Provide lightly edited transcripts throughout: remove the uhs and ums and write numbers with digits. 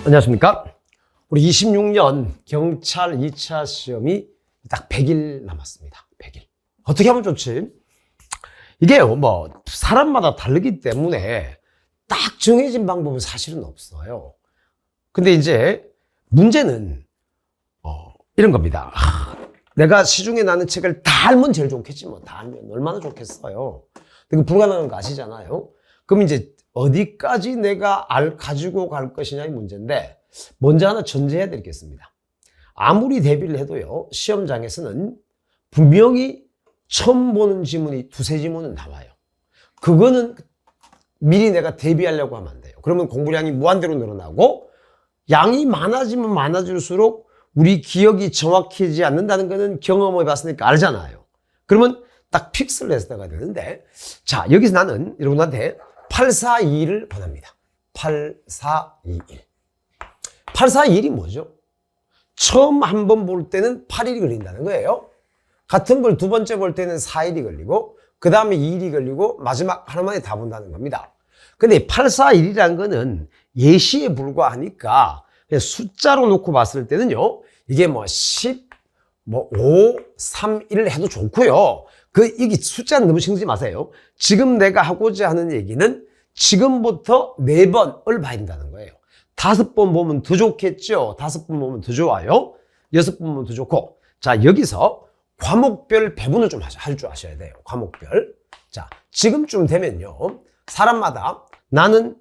안녕하십니까? 우리 26년 경찰 2차 시험이 딱 100일 남았습니다. 100일. 어떻게 하면 좋지? 이게요, 사람마다 다르기 때문에 딱 정해진 방법은 사실은 없어요. 근데 이제 문제는, 이런 겁니다. 내가 시중에 나는 책을 다 알면 제일 좋겠지, 다 알면. 얼마나 좋겠어요. 근데 그 불가능한 거 아시잖아요? 그럼 이제 어디까지 내가 가지고 갈 것이냐의 문제인데, 먼저 하나 전제해야 되겠습니다. 아무리 대비를 해도요, 시험장에서는 분명히 처음 보는 지문이 두세 지문은 나와요. 그거는 미리 내가 대비하려고 하면 안 돼요. 그러면 공부량이 무한대로 늘어나고, 양이 많아지면 많아질수록 우리 기억이 정확해지지 않는다는 거는 경험해 봤으니까 알잖아요. 그러면 딱 픽스를 해서 나가야 되는데, 자, 여기서 나는 여러분한테 842를 권합니다. 842일. 842일이 뭐죠? 처음 한 번 볼 때는 8일이 걸린다는 거예요. 같은 걸 두 번째 볼 때는 4일이 걸리고, 그 다음에 2일이 걸리고, 마지막 하나만에 다 본다는 겁니다. 근데 841이라는 거는 예시에 불과하니까 그냥 숫자로 놓고 봤을 때는요, 이게 10, 5, 3, 1 해도 좋고요. 이게 숫자는 너무 신경 쓰지 마세요. 지금 내가 하고자 하는 얘기는 지금부터 4번을 봐야 된다는 거예요. 5번 보면 더 좋겠죠. 5번 보면 더 좋아요. 6번 보면 더 좋고. 자, 여기서 과목별 배분을 좀 할 줄 아셔야 돼요. 과목별. 자, 지금쯤 되면요, 사람마다 나는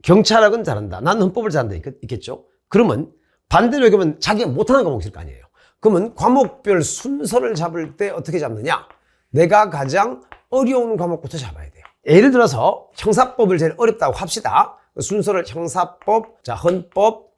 경찰학은 잘한다, 나는 헌법을 잘한다 있겠죠. 그러면 반대로 얘기하면 자기가 못하는 과목이 있을 거 아니에요. 그러면 과목별 순서를 잡을 때 어떻게 잡느냐? 내가 가장 어려운 과목부터 잡아야 돼요. 예를 들어서 형사법을 제일 어렵다고 합시다. 순서를 형사법, 자, 헌법,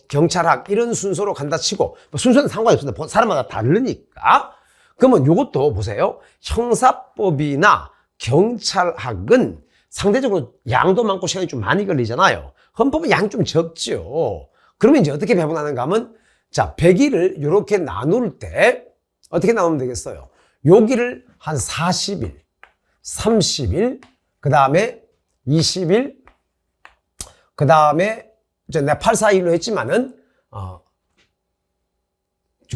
경찰학 이런 순서로 간다 치고, 순서는 상관없습니다. 사람마다 다르니까. 그러면 요것도 보세요. 형사법이나 경찰학은 상대적으로 양도 많고 시간이 좀 많이 걸리잖아요. 헌법은 양이 좀 적죠. 그러면 이제 어떻게 배분하는가 하면, 자, 100일을 이렇게 나눌 때 어떻게 나누면 되겠어요? 여기를 한 40일, 30일, 그 다음에 20일, 그 다음에 이제 내가 841로 했지만은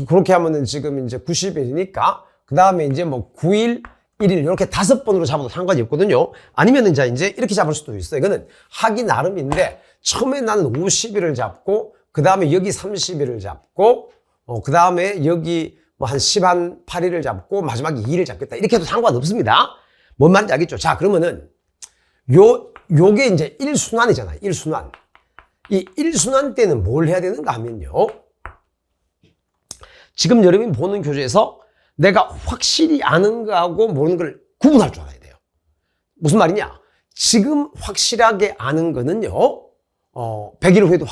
그렇게 하면은 지금 이제 90일이니까 그 다음에 이제 9일, 1일 이렇게 5번으로 잡아도 상관이 없거든요. 아니면 이제 이렇게 잡을 수도 있어요. 이거는 하기 나름인데, 처음에 나는 50일을 잡고, 그 다음에 여기 30일을 잡고, 그 다음에 여기 한 18일을 잡고, 마지막에 2일을 잡겠다. 이렇게 해도 상관없습니다. 뭔 말인지 알겠죠? 자, 그러면은 요게 이제 1순환이잖아요. 1순환. 이 1순환 때는 뭘 해야 되는가 하면요, 지금 여러분이 보는 교재에서 내가 확실히 아는 거하고 모르는 걸 구분할 줄 알아야 돼요. 무슨 말이냐? 지금 확실하게 아는 거는요, 100일 후에도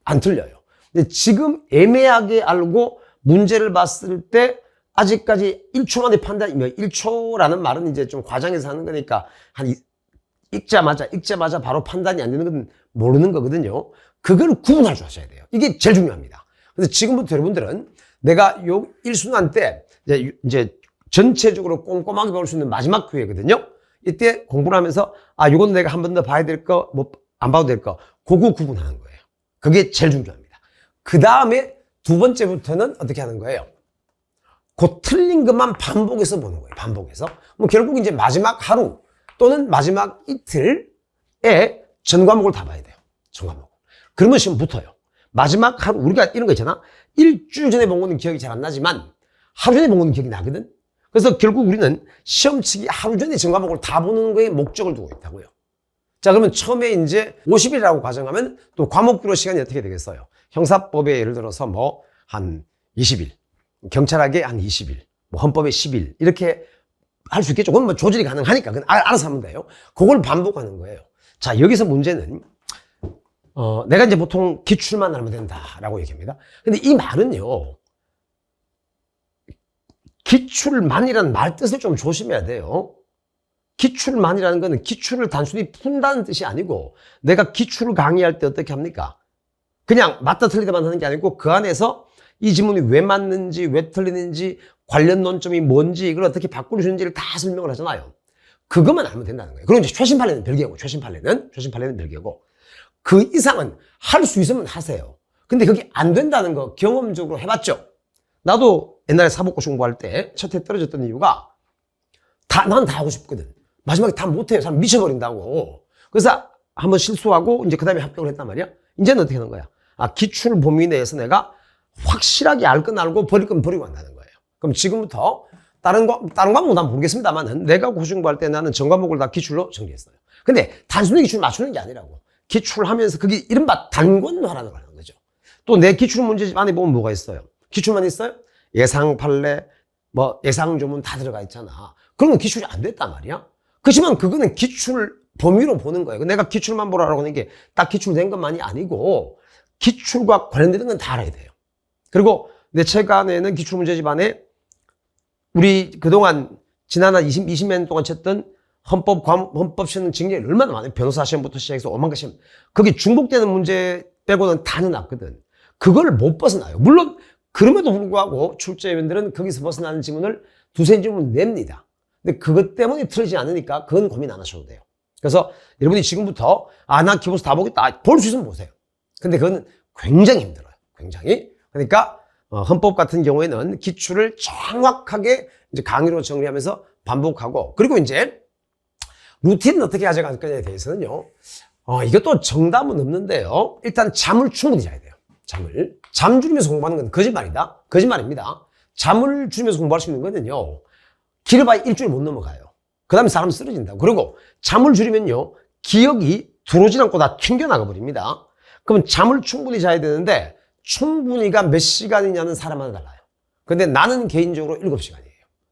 안 틀려요. 근데 지금 애매하게 알고 문제를 봤을 때 아직까지 1초 만에 판단이, 1초라는 말은 이제 좀 과장해서 하는 거니까 읽자마자 바로 판단이 안 되는 건 모르는 거거든요. 그걸 구분할 줄 아셔야 돼요. 이게 제일 중요합니다. 그래서 지금부터 여러분들은 내가 요 1순환 때 이제 전체적으로 꼼꼼하게 볼 수 있는 마지막 기회거든요. 이때 공부를 하면서, 요건 내가 한 번 더 봐야 될 거, 안 봐도 될 거, 그거 구분하는 거예요. 그게 제일 중요합니다. 그 다음에 두 번째부터는 어떻게 하는 거예요? 그 틀린 것만 반복해서 보는 거예요. 반복해서. 결국 이제 마지막 하루 또는 마지막 이틀에 전 과목을 다 봐야 돼요. 전 과목. 그러면 시험 붙어요. 마지막 하루, 우리가 이런 거 있잖아. 일주일 전에 본 거는 기억이 잘 안 나지만 하루 전에 본 거는 기억이 나거든. 그래서 결국 우리는 시험 치기 하루 전에 전 과목을 다 보는 거에 목적을 두고 있다고요. 자, 그러면 처음에 이제 50일이라고 가정하면 또 과목별로 시간이 어떻게 되겠어요? 형사법에 예를 들어서 한 20일, 경찰학에 한 20일, 헌법에 10일 이렇게 할 수 있겠죠. 그건 조절이 가능하니까 그건 알아서 하면 돼요. 그걸 반복하는 거예요. 자, 여기서 문제는 내가 이제 보통 기출만 알면 된다라고 얘기합니다. 근데 이 말은요, 기출만이라는 말 뜻을 좀 조심해야 돼요. 기출만이라는 거는 기출을 단순히 푼다는 뜻이 아니고, 내가 기출을 강의할 때 어떻게 합니까? 그냥 맞다 틀리다만 하는 게 아니고, 그 안에서 이 지문이 왜 맞는지, 왜 틀리는지, 관련 논점이 뭔지, 이걸 어떻게 바꿀 수 있는지를 다 설명을 하잖아요. 그것만 알면 된다는 거예요. 그럼 이제 최신 판례는 별개고, 최신 판례는 별개고. 그 이상은 할 수 있으면 하세요. 근데 그게 안 된다는 거 경험적으로 해봤죠? 나도 옛날에 사법고시 공부할 때 첫 해 떨어졌던 이유가 난 다 하고 싶거든. 마지막에 다 못해요. 사람 미쳐버린다고. 그래서 한번 실수하고 이제 그 다음에 합격을 했단 말이야. 이제는 어떻게 하는 거야? 기출 범위 내에서 내가 확실하게 알 건 알고 버릴 건 버리고 한다는 거예요. 그럼 지금부터 다른 과목은 난 모르겠습니다만은 내가 고시 공부할 때 나는 전 과목을 다 기출로 정리했어요. 근데 단순히 기출 맞추는 게 아니라고. 기출을 하면서 그게 이른바 단권화라는 걸 하는 거죠. 또 내 기출 문제집 안에 보면 뭐가 있어요? 기출만 있어요? 예상 판례, 예상 조문 다 들어가 있잖아. 그러면 기출이 안 됐단 말이야. 그렇지만 그거는 기출 범위로 보는 거예요. 내가 기출만 보라고 하는 게 딱 기출된 것만이 아니고 기출과 관련되는 건 다 알아야 돼요. 그리고 내 책 안에는 기출 문제집 안에 우리 그동안 지난 한 20년 동안 쳤던 헌법 시험 징계가 얼마나 많아요. 변호사 시험부터 시작해서 오만 개 시험. 거기 중복되는 문제 빼고는 다 넣어놨거든. 그걸 못 벗어나요. 물론 그럼에도 불구하고 출제위원들은 거기서 벗어나는 지문을 두세 지문 냅니다. 근데 그것 때문에 틀리지 않으니까 그건 고민 안 하셔도 돼요. 그래서 여러분이 지금부터 나 기본서 다 보겠다. 볼 수 있으면 보세요. 근데 그건 굉장히 힘들어요. 굉장히. 그러니까 헌법 같은 경우에는 기출을 정확하게 이제 강의로 정리하면서 반복하고, 그리고 이제 루틴은 어떻게 가져갈 거냐에 대해서는요. 이것도 정답은 없는데요. 일단 잠을 충분히 자야 돼요. 잠 줄이면서 공부하는 건 거짓말이다. 거짓말입니다. 잠을 줄이면서 공부할 수 있는 거는요. 길어봐야 일주일 못 넘어가요. 그 다음에 사람이 쓰러진다고. 그리고 잠을 줄이면요. 기억이 들어오지 않고 다 튕겨나가 버립니다. 그럼 잠을 충분히 자야 되는데 충분히가 몇 시간이냐는 사람마다 달라요. 근데 나는 개인적으로 7시간이에요.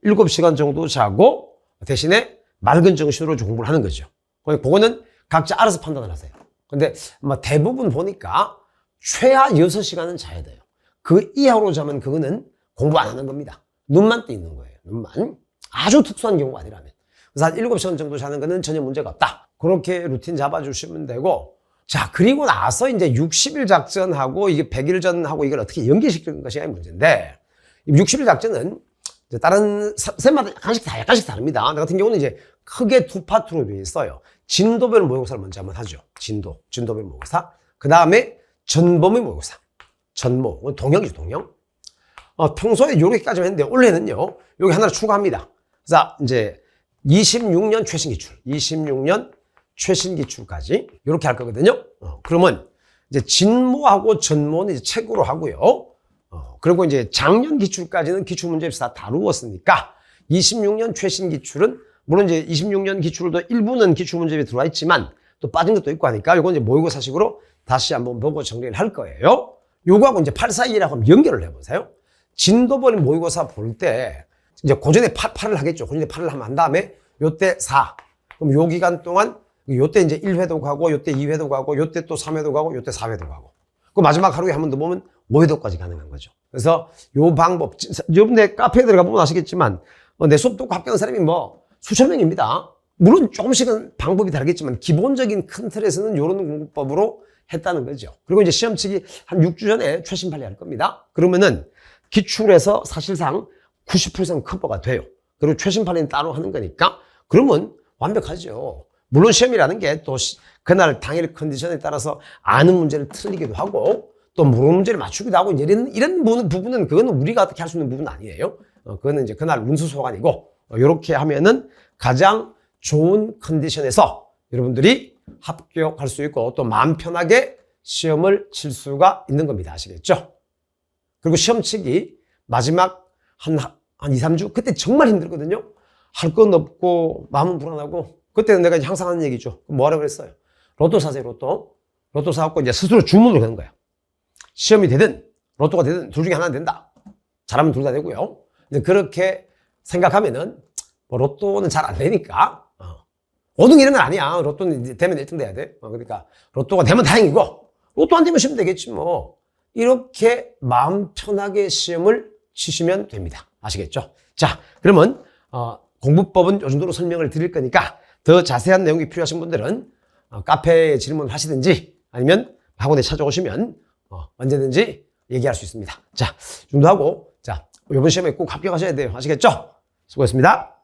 7시간 정도 자고 대신에 맑은 정신으로 공부를 하는 거죠. 그거는 각자 알아서 판단을 하세요. 근데 대부분 보니까 최하 6시간은 자야 돼요. 그 이하로 자면 그거는 공부 안 하는 겁니다. 눈만 떠 있는 거예요. 눈만. 아주 특수한 경우가 아니라면. 그래서 한 7시간 정도 자는 거는 전혀 문제가 없다. 그렇게 루틴 잡아주시면 되고, 자, 그리고 나서 이제 60일 작전하고 이게 100일 전하고 이걸 어떻게 연계시키는 것이 문제인데, 60일 작전은 이제 다른 쌤마다 약간씩 다릅니다. 나 같은 경우는 이제 크게 두 파트로 되어 있어요. 진도별 모의고사를 먼저 한번 하죠. 진도별 모의고사. 그 다음에 전범위 모의고사. 전모. 동형이죠, 동형. 평소에 요렇게까지만 했는데 올해는요, 여기 하나를 추가합니다. 그래서 이제 26년 최신 기출까지 이렇게 할 거거든요. 그러면 이제 진모하고 전모는 이제 책으로 하고요. 그리고 이제 작년 기출까지는 기출 문제집에서 다 다루었으니까 26년 최신 기출은 물론 이제 26년 기출도 일부는 기출 문제집에 들어와 있지만 또 빠진 것도 있고 하니까 이건 이제 모의고사식으로 다시 한번 보고 정리를 할 거예요. 요거하고 이제 841하고 한번 연결을 해보세요. 진도별 모의고사 볼 때 이제 고전에 8을 하겠죠. 고전에 8을 하면 한 다음에 요때 4. 그럼 요 기간 동안 요때 이제 1회도 가고 요때 2회도 가고 요때 또 3회도 가고 요때 4회도 가고. 그 마지막 하루에 한 번 더 보면 5회도까지 가능한 거죠. 그래서 요 방법, 여러분들 카페에 들어가 보면 아시겠지만 내 수업 듣고 합격한 사람이 수천 명입니다. 물론 조금씩은 방법이 다르겠지만 기본적인 큰 틀에서는 요런 공부법으로 했다는 거죠. 그리고 이제 시험 치기 한 6주 전에 최신 판례할 겁니다. 그러면은 기출에서 사실상 90% 커버가 돼요. 그리고 최신 판례는 따로 하는 거니까 그러면 완벽하죠. 물론 시험이라는 게 또 그날 당일 컨디션에 따라서 아는 문제를 틀리기도 하고 또 모르는 문제를 맞추기도 하고 이런 부분은 그거는 우리가 어떻게 할 수 있는 부분은 아니에요. 그거는 이제 그날 운수 소관이고 이렇게 하면은 가장 좋은 컨디션에서 여러분들이 합격할 수 있고 또 마음 편하게 시험을 칠 수가 있는 겁니다. 아시겠죠? 그리고 시험 치기 마지막 한 2, 3주 그때 정말 힘들거든요. 할 건 없고 마음은 불안하고 그때는 내가 이제 항상 하는 얘기죠. 뭐하라고 그랬어요? 로또 사세요. 로또 사갖고 이제 스스로 주문을 하는 거야. 시험이 되든 로또가 되든 둘 중에 하나는 된다. 잘하면 둘 다 되고요. 이제 그렇게 생각하면은 로또는 잘 안 되니까 5등 이런 건 아니야. 로또는 이제 되면 1등 돼야 돼. 그러니까 로또가 되면 다행이고 로또 안 되면 시험 되겠지 뭐. 이렇게 마음 편하게 시험을 치시면 됩니다. 아시겠죠? 자, 그러면 공부법은 이 정도로 설명을 드릴 거니까 더 자세한 내용이 필요하신 분들은 카페에 질문을 하시든지 아니면 학원에 찾아오시면 언제든지 얘기할 수 있습니다. 자, 이 정도 하고 자, 이번 시험에 꼭 합격하셔야 돼요. 아시겠죠? 수고했습니다.